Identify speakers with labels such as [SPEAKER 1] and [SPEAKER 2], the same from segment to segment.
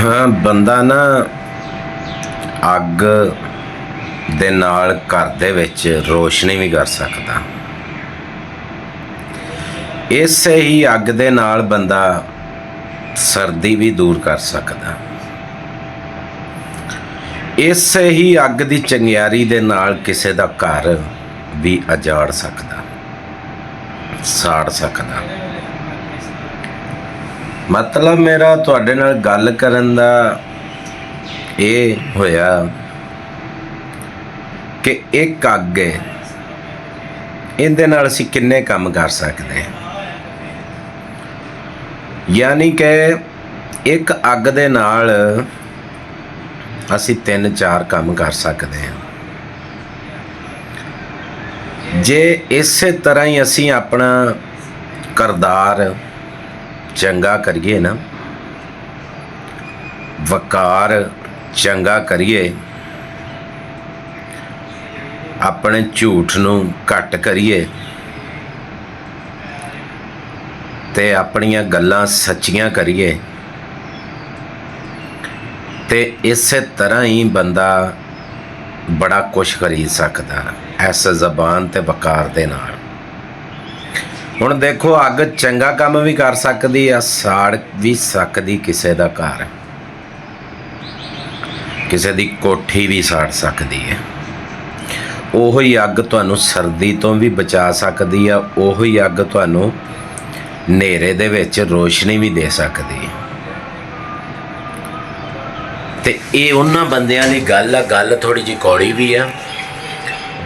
[SPEAKER 1] ਹਾਂ, ਬੰਦਾ ਨਾ ਅੱਗ ਦੇ ਨਾਲ ਘਰ ਦੇ ਵਿੱਚ ਰੋਸ਼ਨੀ ਵੀ ਕਰ ਸਕਦਾ। ਇਸੇ ਹੀ ਅੱਗ ਦੇ ਨਾਲ ਬੰਦਾ ਸਰਦੀ ਵੀ ਦੂਰ ਕਰ ਸਕਦਾ। ਇਸੇ ਹੀ ਅੱਗ ਦੀ ਚੰਗਿਆੜੀ ਦੇ ਨਾਲ ਕਿਸੇ ਦਾ ਘਰ ਵੀ ਉਜਾੜ ਸਕਦਾ, ਸਾੜ ਸਕਦਾ। ਮਤਲਬ ਮੇਰਾ ਤੁਹਾਡੇ ਨਾਲ ਗੱਲ ਕਰਨ ਦਾ ਇਹ ਹੋਇਆ ਕਿ ਇੱਕ ਅੱਗ ਹੈ, ਇਹਦੇ ਨਾਲ ਅਸੀਂ ਕਿੰਨੇ ਕੰਮ ਕਰ ਸਕਦੇ ਹਾਂ। ਯਾਨੀ ਕਿ ਇੱਕ ਅੱਗ ਦੇ ਨਾਲ ਅਸੀਂ 3-4 ਕੰਮ ਕਰ ਸਕਦੇ ਹਾਂ। ਜੇ ਇਸੇ ਤਰ੍ਹਾਂ ਹੀ ਅਸੀਂ ਆਪਣਾ ਕਿਰਦਾਰ ਚੰਗਾ ਕਰੀਏ ਨਾ, ਵਕਾਰ ਚੰਗਾ ਕਰੀਏ, ਆਪਣੇ ਝੂਠ ਨੂੰ ਘੱਟ ਕਰੀਏ ਤੇ ਆਪਣੀਆਂ ਗੱਲਾਂ ਸੱਚੀਆਂ ਕਰੀਏ, ਤੇ ਇਸੇ ਤਰ੍ਹਾਂ ਹੀ ਬੰਦਾ ਬੜਾ ਕੁਛ ਖਰੀਦ ਸਕਦਾ ਇਸ ਜ਼ਬਾਨ ਤੇ ਵਕਾਰ ਦੇ ਨਾਲ। ਹੁਣ ਦੇਖੋ, ਅੱਗ ਚੰਗਾ ਕੰਮ ਵੀ ਕਰ ਸਕਦੀ ਆ, ਸਾੜ ਵੀ ਸਕਦੀ ਕਿਸੇ ਦਾ ਘਰ, ਕਿਸੇ ਦੀ ਕੋਠੀ ਵੀ ਸਾੜ ਸਕਦੀ ਹੈ। ਉਹੋ ਹੀ ਅੱਗ ਤੁਹਾਨੂੰ ਸਰਦੀ ਤੋਂ ਵੀ ਬਚਾ ਸਕਦੀ ਆ, ਉਹੋ ਹੀ ਅੱਗ ਤੁਹਾਨੂੰ ਹਨੇਰੇ ਦੇ ਵਿੱਚ ਰੋਸ਼ਨੀ ਵੀ ਦੇ ਸਕਦੀ ਹੈ। ਤੇ ਇਹ ਉਹਨਾਂ ਬੰਦਿਆਂ ਦੀ ਗੱਲ ਆ, ਗੱਲ ਥੋੜ੍ਹੀ ਜਿਹੀ ਕੌੜੀ ਵੀ ਆ,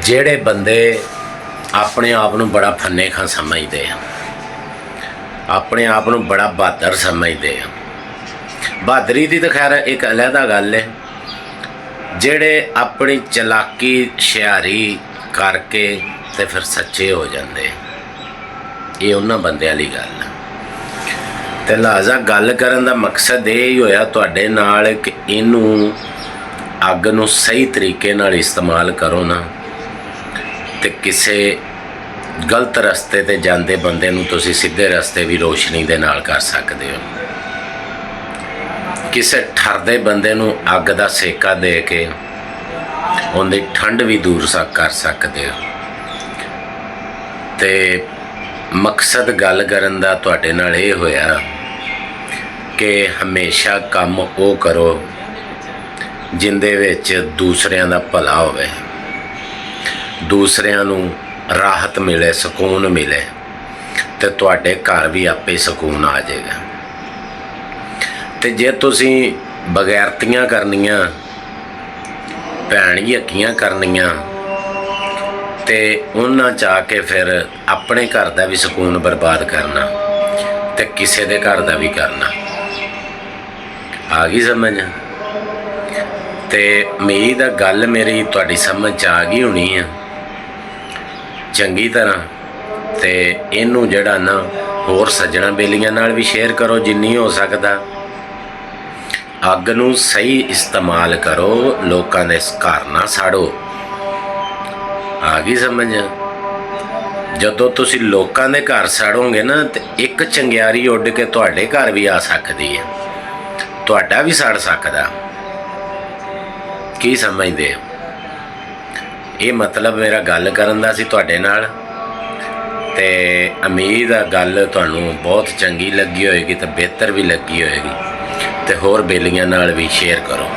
[SPEAKER 1] ਜਿਹੜੇ ਬੰਦੇ ਆਪਣੇ ਆਪ ਨੂੰ ਬੜਾ ਫੰਨੇ ਖਾਂ ਸਮਝਦੇ ਆ, ਆਪਣੇ ਆਪ ਨੂੰ ਬੜਾ ਬਹਾਦਰ ਸਮਝਦੇ ਆ। ਬਹਾਦਰੀ ਦੀ ਤਾਂ ਖੈਰ ਇੱਕ ਅਲੱਗਾ ਗੱਲ ਹੈ। ਜਿਹੜੇ ਆਪਣੀ ਚਲਾਕੀ ਹੁਸ਼ਿਆਰੀ ਕਰਕੇ ਤੇ ਫਿਰ ਸੱਚੇ ਹੋ ਜਾਂਦੇ, ਇਹ ਉਹਨਾਂ ਬੰਦਿਆਂ ਦੀ ਗੱਲ ਹੈ। ਤੇ ਲਿਹਾਜ਼ਾ ਗੱਲ ਕਰਨ ਦਾ ਮਕਸਦ ਇਹ ਹੀ ਹੋਇਆ ਤੁਹਾਡੇ ਨਾਲ ਕਿ ਇਹਨੂੰ ਅੱਗ ਨੂੰ ਸਹੀ ਤਰੀਕੇ ਨਾਲ ਇਸਤੇਮਾਲ ਕਰੋ ਨਾ, ਤੇ ਕਿਸੇ ਗਲਤ ਰਸਤੇ 'ਤੇ ਜਾਂਦੇ ਬੰਦੇ ਨੂੰ ਤੁਸੀਂ ਸਿੱਧੇ ਰਸਤੇ ਵੀ ਰੋਸ਼ਨੀ ਦੇ ਨਾਲ ਕਰ ਸਕਦੇ ਹੋ। ਕਿਸੇ ਠਰਦੇ ਬੰਦੇ ਨੂੰ ਅੱਗ ਦਾ ਸੇਕਾ ਦੇ ਕੇ ਉਹਦੀ ਠੰਡ ਵੀ ਦੂਰ ਕਰ ਸਕਦੇ ਹੋ। ਤੇ ਮਕਸਦ ਗੱਲ ਕਰਨ ਦਾ ਤੁਹਾਡੇ ਨਾਲ ਇਹ ਹੋਇਆ ਕਿ ਹਮੇਸ਼ਾ ਕੰਮ ਉਹ ਕਰੋ ਜਿਹਦੇ ਵਿੱਚ ਦੂਸਰਿਆਂ ਦਾ ਭਲਾ ਹੋਵੇ, ਦੂਸਰਿਆਂ ਨੂੰ ਰਾਹਤ ਮਿਲੇ, ਸਕੂਨ ਮਿਲੇ, ਤੇ ਤੁਹਾਡੇ ਘਰ ਵੀ ਆਪੇ ਸਕੂਨ ਆ ਜਾਏਗਾ। ਤੇ ਜੇ ਤੁਸੀਂ ਬਗੈਰਤੀਆਂ ਕਰਨੀਆਂ, ਭੈਣ ਯੱਕੀਆਂ ਕਰਨੀਆਂ, ਤੇ ਉਹਨਾਂ 'ਚ ਆ ਕੇ ਫਿਰ ਆਪਣੇ ਘਰ ਦਾ ਵੀ ਸਕੂਨ ਬਰਬਾਦ ਕਰਨਾ ਤੇ ਕਿਸੇ ਦੇ ਘਰ ਦਾ ਵੀ ਕਰਨਾ, ਆ ਗਈ ਸਮਝ? ਤੇ ਉਮੀਦ ਆ ਗੱਲ ਮੇਰੀ ਤੁਹਾਡੀ ਸਮਝ 'ਚ ਆ ਗਈ ਹੋਣੀ ਆ ਚੰਗੀ ਤਰ੍ਹਾਂ। ਤੇ ਇਹਨੂੰ ਜਿਹੜਾ ਨਾ ਹੋਰ ਸੱਜਣਾ ਬੇਲੀਆਂ ਨਾਲ ਵੀ ਸ਼ੇਅਰ ਕਰੋ ਜਿੰਨੀ ਹੋ ਸਕਦਾ। ਅੱਗ ਨੂੰ ਸਹੀ ਇਸਤੇਮਾਲ ਕਰੋ, ਲੋਕਾਂ ਦੇ ਘਰ ਨਾ ਸਾੜੋ, ਆ ਗਈ ਸਮਝ? ਜਦੋਂ ਤੁਸੀਂ ਲੋਕਾਂ ਦੇ ਘਰ ਸਾੜੋਗੇ ਨਾ ਤੇ ਇੱਕ ਚੰਗਿਆੜੀ ਉੱਡ ਕੇ ਤੁਹਾਡੇ ਘਰ ਵੀ ਆ ਸਕਦੀ ਹੈ, ਤੁਹਾਡਾ ਵੀ ਸੜ ਸਕਦਾ। ਕੀ ਸਮਝਦੇ ਹੋ? ਇਹ ਮਤਲਬ ਮੇਰਾ ਗੱਲ ਕਰਨ ਦਾ ਸੀ ਤੁਹਾਡੇ ਨਾਲ। ਤੇ ਉਮੀਦ ਆ ਗੱਲ ਤੁਹਾਨੂੰ ਬਹੁਤ ਚੰਗੀ ਲੱਗੀ ਹੋਏਗੀ ਤੇ ਬਿਹਤਰ ਵੀ ਲੱਗੀ ਹੋਏਗੀ। ਤੇ ਹੋਰ ਬੇਲੀਆਂ ਨਾਲ ਵੀ ਸ਼ੇਅਰ ਕਰੋ।